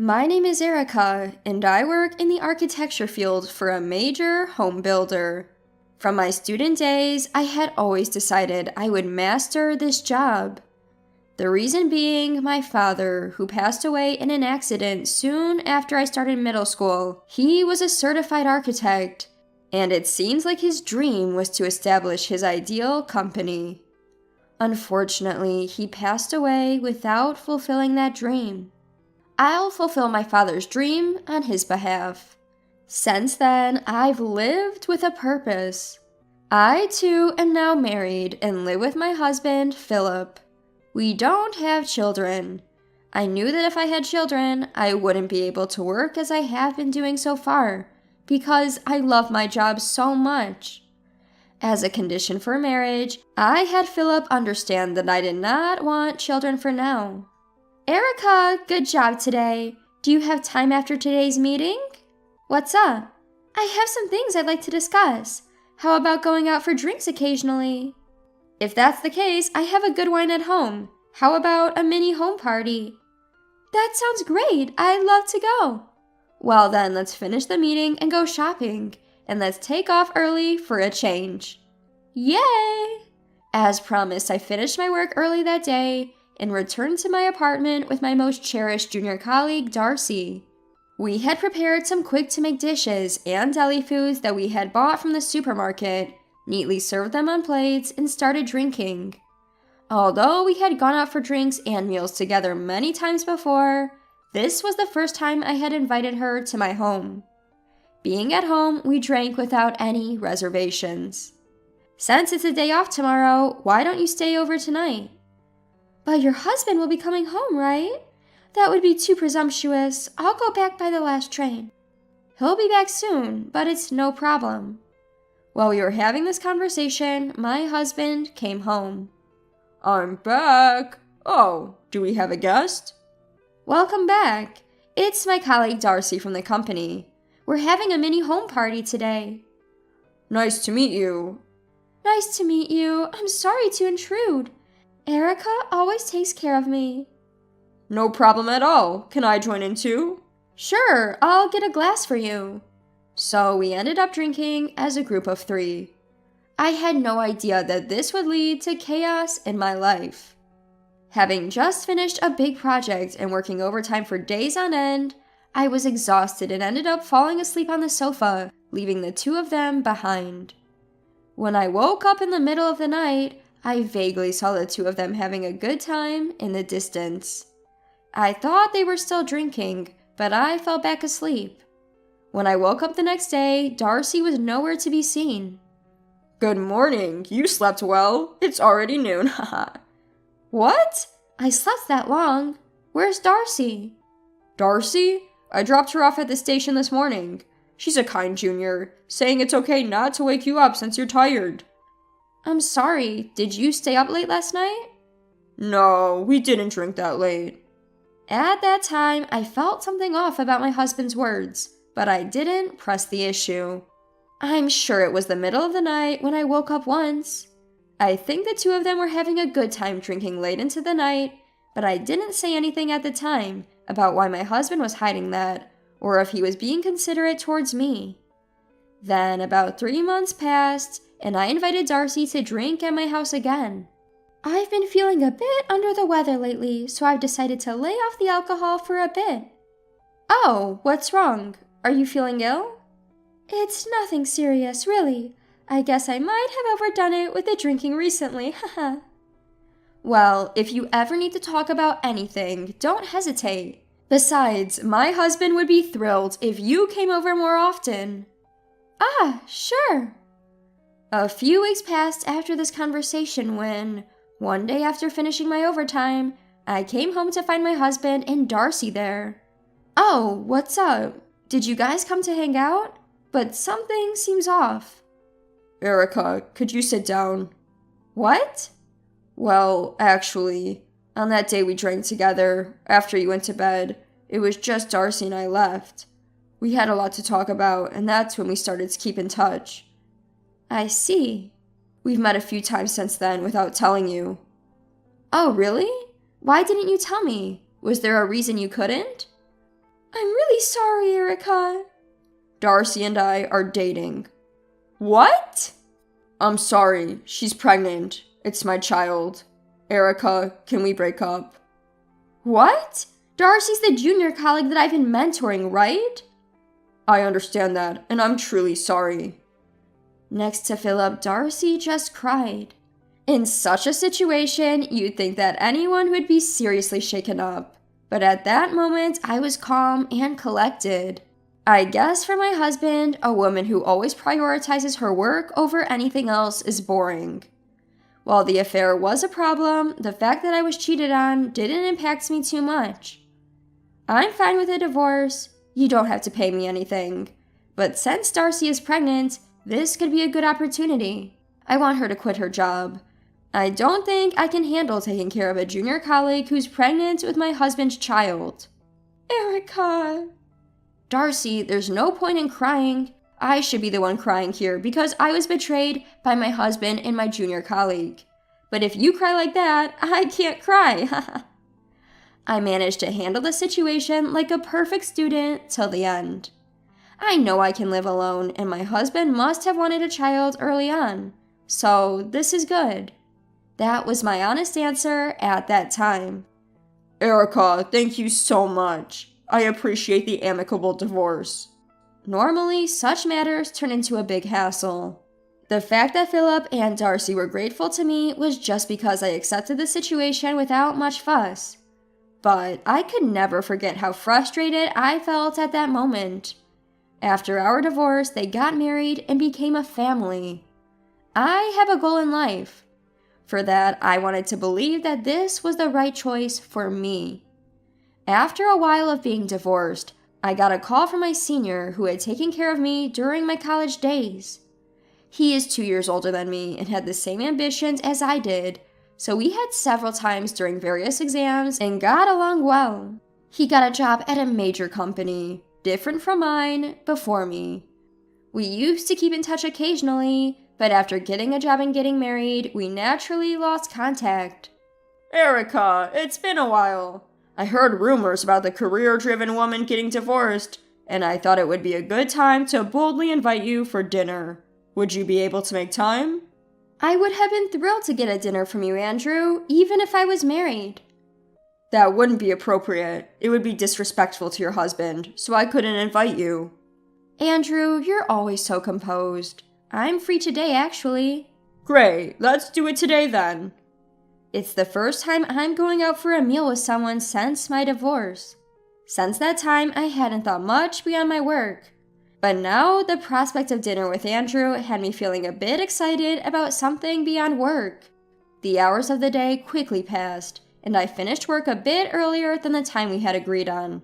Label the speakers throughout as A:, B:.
A: My name is Erica, and I work in the architecture field for a major home builder. From my student days, I had always decided I would master this job. The reason being my father, who passed away in an accident soon after I started middle school. He was a certified architect, and it seems like his dream was to establish his ideal company. Unfortunately, he passed away without fulfilling that dream. I'll fulfill my father's dream on his behalf. Since then, I've lived with a purpose. I, too, am now married and live with my husband, Philip. We don't have children. I knew that if I had children, I wouldn't be able to work as I have been doing so far, because I love my job so much. As a condition for marriage, I had Philip understand that I did not want children for now. Erica, good job today. Do you have time after today's meeting? What's up? I have some things I'd like to discuss. How about going out for drinks occasionally? If that's the case, I have a good wine at home. How about a mini home party? That sounds great. I'd love to go. Well then, let's finish the meeting and go shopping. And let's take off early for a change. Yay! As promised, I finished my work early that day and returned to my apartment with my most cherished junior colleague, Darcy. We had prepared some quick-to-make dishes and deli foods that we had bought from the supermarket, neatly served them on plates, and started drinking. Although we had gone out for drinks and meals together many times before, this was the first time I had invited her to my home. Being at home, we drank without any reservations. Since it's a day off tomorrow, why don't you stay over tonight? But your husband will be coming home, right? That would be too presumptuous. I'll go back by the last train. He'll be back soon, but it's no problem. While we were having this conversation, my husband came home. I'm back. Oh, do we have a guest? Welcome back. It's my colleague Darcy from the company. We're having a mini home party today. Nice to meet you. Nice to meet you. I'm sorry to intrude. Erica always takes care of me. No problem at all. Can I join in too? Sure, I'll get a glass for you. So we ended up drinking as a group of 3. I had no idea that this would lead to chaos in my life. Having just finished a big project and working overtime for days on end, I was exhausted and ended up falling asleep on the sofa, leaving the 2 of them behind. When I woke up in the middle of the night, I vaguely saw the 2 of them having a good time in the distance. I thought they were still drinking, but I fell back asleep. When I woke up the next day, Darcy was nowhere to be seen. Good morning. You slept well. It's already noon, haha. What? I slept that long. Where's Darcy? Darcy? I dropped her off at the station this morning. She's a kind junior, saying it's okay not to wake you up since you're tired. I'm sorry, did you stay up late last night? No, we didn't drink that late. At that time, I felt something off about my husband's words, but I didn't press the issue. I'm sure it was the middle of the night when I woke up once. I think the 2 of them were having a good time drinking late into the night, but I didn't say anything at the time about why my husband was hiding that, or if he was being considerate towards me. Then about 3 months passed, and I invited Darcy to drink at my house again. I've been feeling a bit under the weather lately, so I've decided to lay off the alcohol for a bit. Oh, what's wrong? Are you feeling ill? It's nothing serious, really. I guess I might have overdone it with the drinking recently, haha. Well, if you ever need to talk about anything, don't hesitate. Besides, my husband would be thrilled if you came over more often. Ah, sure. A few weeks passed after this conversation when, one day after finishing my overtime, I came home to find my husband and Darcy there. Oh, what's up? Did you guys come to hang out? But something seems off. Erica, could you sit down? What? Well, actually, on that day we drank together, after you went to bed, it was just Darcy and I left. We had a lot to talk about, and that's when we started to keep in touch. I see. We've met a few times since then without telling you. Oh, really? Why didn't you tell me? Was there a reason you couldn't? I'm really sorry, Erica. Darcy and I are dating. What? I'm sorry, she's pregnant. It's my child. Erica, can we break up? What? Darcy's the junior colleague that I've been mentoring, right? I understand that, and I'm truly sorry. Next to Philip, Darcy just cried. In such a situation, you'd think that anyone would be seriously shaken up. But at that moment, I was calm and collected. I guess for my husband, a woman who always prioritizes her work over anything else is boring. While the affair was a problem, the fact that I was cheated on didn't impact me too much. I'm fine with a divorce. You don't have to pay me anything. But since Darcy is pregnant, this could be a good opportunity. I want her to quit her job. I don't think I can handle taking care of a junior colleague who's pregnant with my husband's child. Erica. Darcy, there's no point in crying. I should be the one crying here because I was betrayed by my husband and my junior colleague. But if you cry like that, I can't cry. I managed to handle the situation like a perfect student till the end. I know I can live alone, and my husband must have wanted a child early on. So this is good. That was my honest answer at that time. Erica, thank you so much. I appreciate the amicable divorce. Normally, such matters turn into a big hassle. The fact that Philip and Darcy were grateful to me was just because I accepted the situation without much fuss. But I could never forget how frustrated I felt at that moment. After our divorce, they got married and became a family. I have a goal in life. For that, I wanted to believe that this was the right choice for me. After a while of being divorced, I got a call from my senior who had taken care of me during my college days. He is 2 years older than me and had the same ambitions as I did, so we had several times during various exams and got along well. He got a job at a major company, different from mine, before me. We used to keep in touch occasionally, but after getting a job and getting married, we naturally lost contact. Erica, it's been a while. I heard rumors about the career-driven woman getting divorced, and I thought it would be a good time to boldly invite you for dinner. Would you be able to make time? I would have been thrilled to get a dinner from you, Andrew, even if I was married. That wouldn't be appropriate. It would be disrespectful to your husband, so I couldn't invite you. Andrew, you're always so composed. I'm free today, actually. Great, let's do it today then. It's the first time I'm going out for a meal with someone since my divorce. Since that time, I hadn't thought much beyond my work. But now, the prospect of dinner with Andrew had me feeling a bit excited about something beyond work. The hours of the day quickly passed, and I finished work a bit earlier than the time we had agreed on.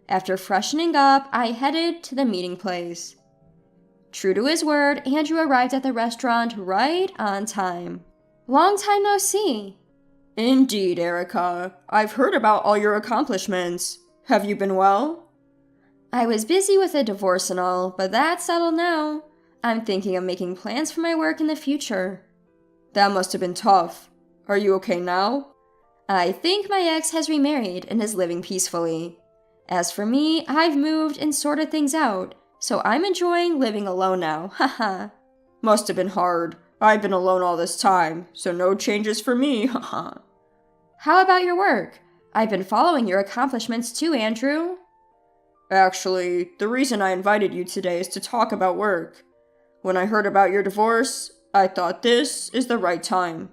A: After freshening up, I headed to the meeting place. True to his word, Andrew arrived at the restaurant right on time. Long time no see. Indeed, Erica. I've heard about all your accomplishments. Have you been well? I was busy with a divorce and all, but that's settled now. I'm thinking of making plans for my work in the future. That must have been tough. Are you okay now? I think my ex has remarried and is living peacefully. As for me, I've moved and sorted things out, so I'm enjoying living alone now, haha. Must have been hard. I've been alone all this time, so no changes for me, haha. How about your work? I've been following your accomplishments too, Andrew. Actually, the reason I invited you today is to talk about work. When I heard about your divorce, I thought this is the right time.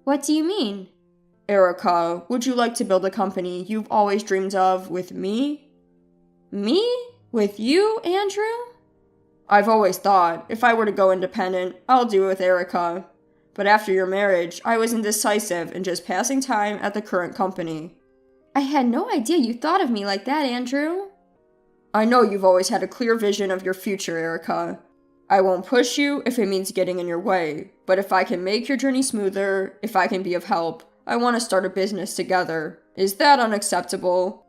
A: What do you mean? Erica, would you like to build a company you've always dreamed of with me? Me? With you, Andrew? I've always thought, if I were to go independent, I'll do it with Erica. But after your marriage, I was indecisive and just passing time at the current company. I had no idea you thought of me like that, Andrew. I know you've always had a clear vision of your future, Erica. I won't push you if it means getting in your way, but if I can make your journey smoother, if I can be of help, I want to start a business together. Is that unacceptable?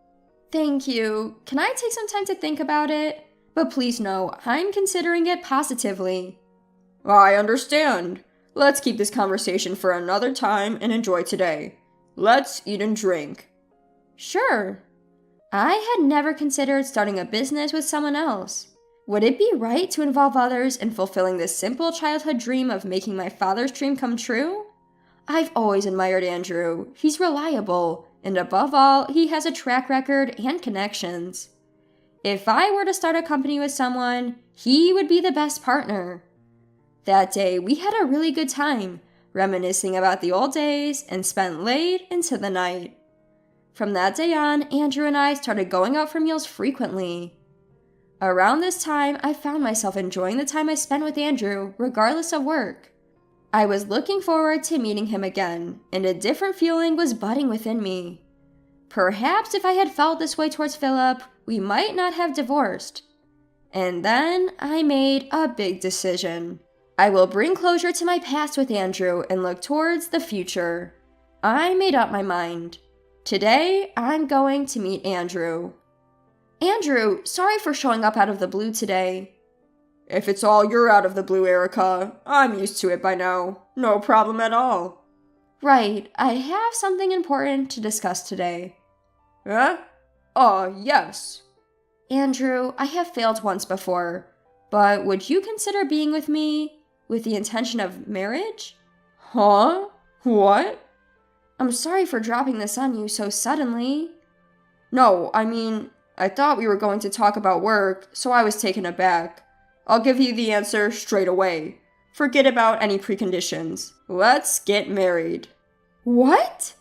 A: Thank you. Can I take some time to think about it? But please know, I'm considering it positively. I understand. Let's keep this conversation for another time and enjoy today. Let's eat and drink. Sure. I had never considered starting a business with someone else. Would it be right to involve others in fulfilling this simple childhood dream of making my father's dream come true? I've always admired Andrew. He's reliable, and above all, he has a track record and connections. If I were to start a company with someone, he would be the best partner. That day, we had a really good time, reminiscing about the old days, and spent late into the night. From that day on, Andrew and I started going out for meals frequently. Around this time, I found myself enjoying the time I spent with Andrew, regardless of work. I was looking forward to meeting him again, and a different feeling was budding within me. Perhaps if I had felt this way towards Philip, we might not have divorced. And then I made a big decision. I will bring closure to my past with Andrew and look towards the future. I made up my mind. Today, I'm going to meet Andrew. Andrew, sorry for showing up out of the blue today.
B: If it's all you're out of the blue, Erica, I'm used to it by now. No problem at all.
A: Right, I have something important to discuss today.
B: Huh? Yes.
A: Andrew, I have failed once before, but would you consider being with me with the intention of marriage?
B: Huh? What?
A: I'm sorry for dropping this on you so suddenly.
B: No, I thought we were going to talk about work, so I was taken aback. I'll give you the answer straight away. Forget about any preconditions. Let's get married.
A: What?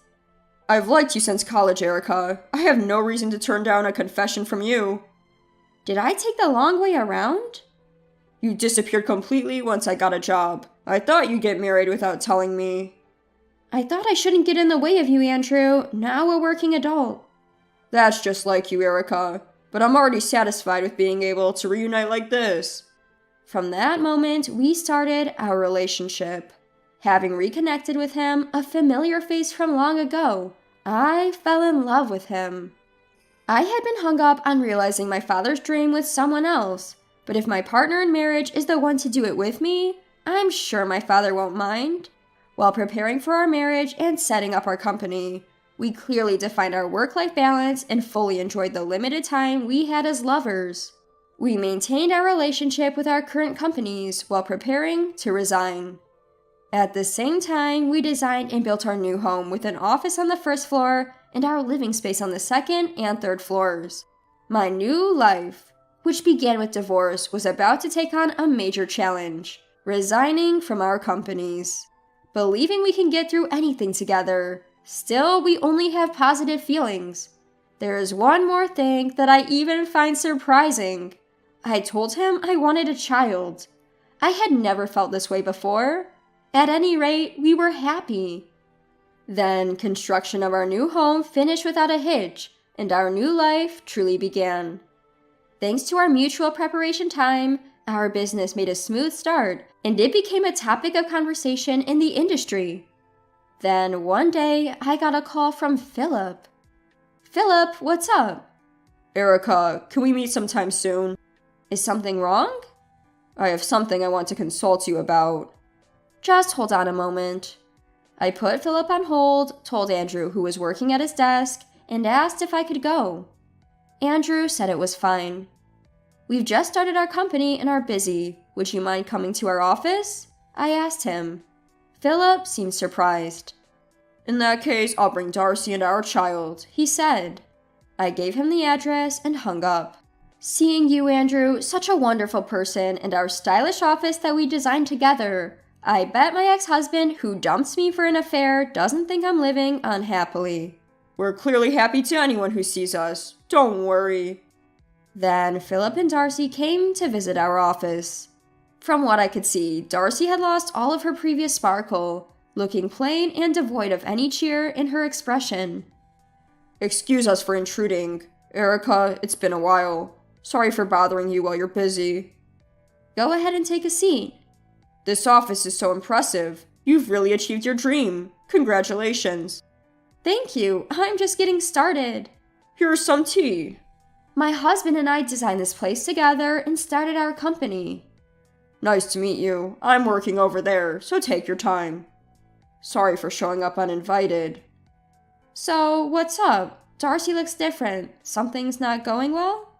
B: I've liked you since college, Erica. I have no reason to turn down a confession from you.
A: Did I take the long way around?
B: You disappeared completely once I got a job. I thought you'd get married without telling me.
A: I thought I shouldn't get in the way of you, Andrew. Now a working adult.
B: That's just like you, Erica. But I'm already satisfied with being able to reunite like this.
A: From that moment, we started our relationship. Having reconnected with him, a familiar face from long ago, I fell in love with him. I had been hung up on realizing my father's dream with someone else, but if my partner in marriage is the one to do it with me, I'm sure my father won't mind. While preparing for our marriage and setting up our company, we clearly defined our work-life balance and fully enjoyed the limited time we had as lovers. We maintained our relationship with our current companies while preparing to resign. At the same time, we designed and built our new home with an office on the first floor and our living space on the second and third floors. My new life, which began with divorce, was about to take on a major challenge: resigning from our companies. Believing we can get through anything together, still we only have positive feelings. There is one more thing that I even find surprising. I told him I wanted a child. I had never felt this way before. At any rate, we were happy. Then construction of our new home finished without a hitch, and our new life truly began. Thanks to our mutual preparation time, our business made a smooth start, and it became a topic of conversation in the industry. Then one day, I got a call from Philip. Philip, what's up?
B: Erica, can we meet sometime soon?
A: Is something wrong?
B: I have something I want to consult you about.
A: Just hold on a moment. I put Philip on hold, told Andrew, who was working at his desk, and asked if I could go. Andrew said it was fine. We've just started our company and are busy. Would you mind coming to our office? I asked him. Philip seemed surprised.
B: In that case, I'll bring Darcy and our child,
A: he said. I gave him the address and hung up. Seeing you, Andrew, such a wonderful person, and our stylish office that we designed together. I bet my ex-husband, who dumped me for an affair, doesn't think I'm living unhappily.
B: We're clearly happy to anyone who sees us. Don't worry.
A: Then Philip and Darcy came to visit our office. From what I could see, Darcy had lost all of her previous sparkle, looking plain and devoid of any cheer in her expression.
B: Excuse us for intruding. Erica, it's been a while. Sorry for bothering you while you're busy.
A: Go ahead and take a seat.
B: This office is so impressive. You've really achieved your dream. Congratulations.
A: Thank you. I'm just getting started.
B: Here's some tea.
A: My husband and I designed this place together and started our company.
B: Nice to meet you. I'm working over there, so take your time. Sorry for showing up uninvited.
A: So, what's up? Darcy looks different. Something's not going well?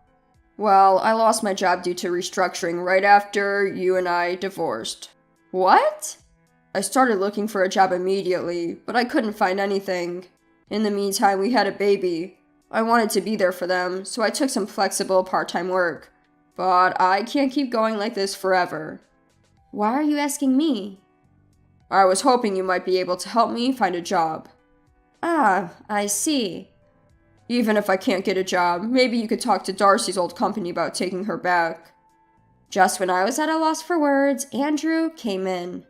B: Well, I lost my job due to restructuring right after you and I divorced.
A: What?
B: I started looking for a job immediately, but I couldn't find anything. In the meantime, we had a baby. I wanted to be there for them, so I took some flexible part-time work. But I can't keep going like this forever.
A: Why are you asking me?
B: I was hoping you might be able to help me find a job.
A: Ah, I see.
B: Even if I can't get a job, maybe you could talk to Darcy's old company about taking her back.
A: Just when I was at a loss for words, Andrew came in.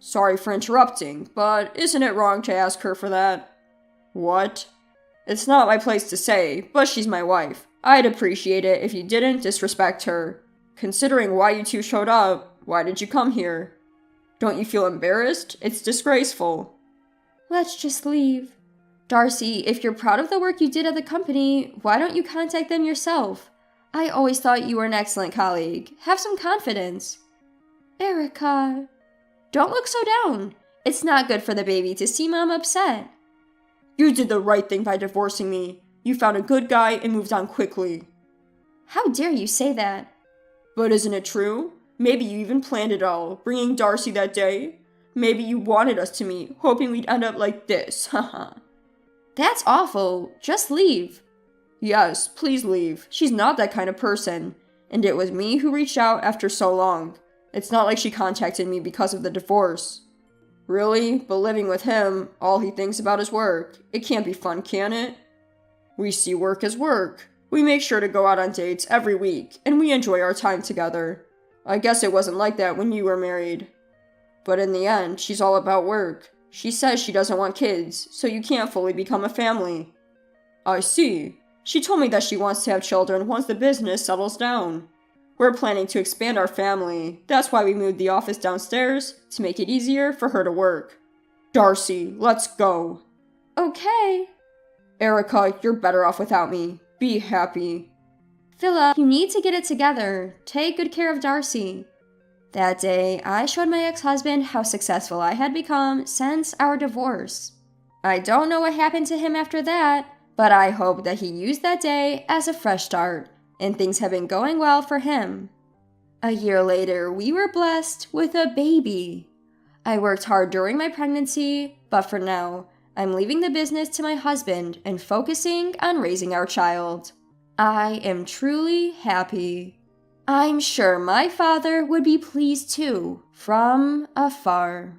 B: Sorry for interrupting, but isn't it wrong to ask her for that? What? It's not my place to say, but she's my wife. I'd appreciate it if you didn't disrespect her. Considering why you two showed up, why did you come here? Don't you feel embarrassed? It's disgraceful.
A: Let's just leave. Darcy, if you're proud of the work you did at the company, why don't you contact them yourself? I always thought you were an excellent colleague. Have some confidence. Erica, don't look so down. It's not good for the baby to see Mom upset.
B: You did the right thing by divorcing me. You found a good guy and moved on quickly.
A: How dare you say that?
B: But isn't it true? Maybe you even planned it all, bringing Darcy that day. Maybe you wanted us to meet, hoping we'd end up like this, haha.
A: That's awful. Just leave.
B: Yes, please leave. She's not that kind of person. And it was me who reached out after so long. It's not like she contacted me because of the divorce. Really? But living with him, all he thinks about is work. It can't be fun, can it? We see work as work. We make sure to go out on dates every week, and we enjoy our time together. I guess it wasn't like that when you were married. But in the end, she's all about work. She says she doesn't want kids, so you can't fully become a family. I see. She told me that she wants to have children once the business settles down. We're planning to expand our family. That's why we moved the office downstairs, to make it easier for her to work. Darcy, let's go.
A: Okay.
B: Erica, you're better off without me. Be happy.
A: Philip, you need to get it together. Take good care of Darcy. That day, I showed my ex-husband how successful I had become since our divorce. I don't know what happened to him after that, but I hope that he used that day as a fresh start, and things have been going well for him. A year later, we were blessed with a baby. I worked hard during my pregnancy, but for now, I'm leaving the business to my husband and focusing on raising our child. I am truly happy. I'm sure my father would be pleased too, from afar.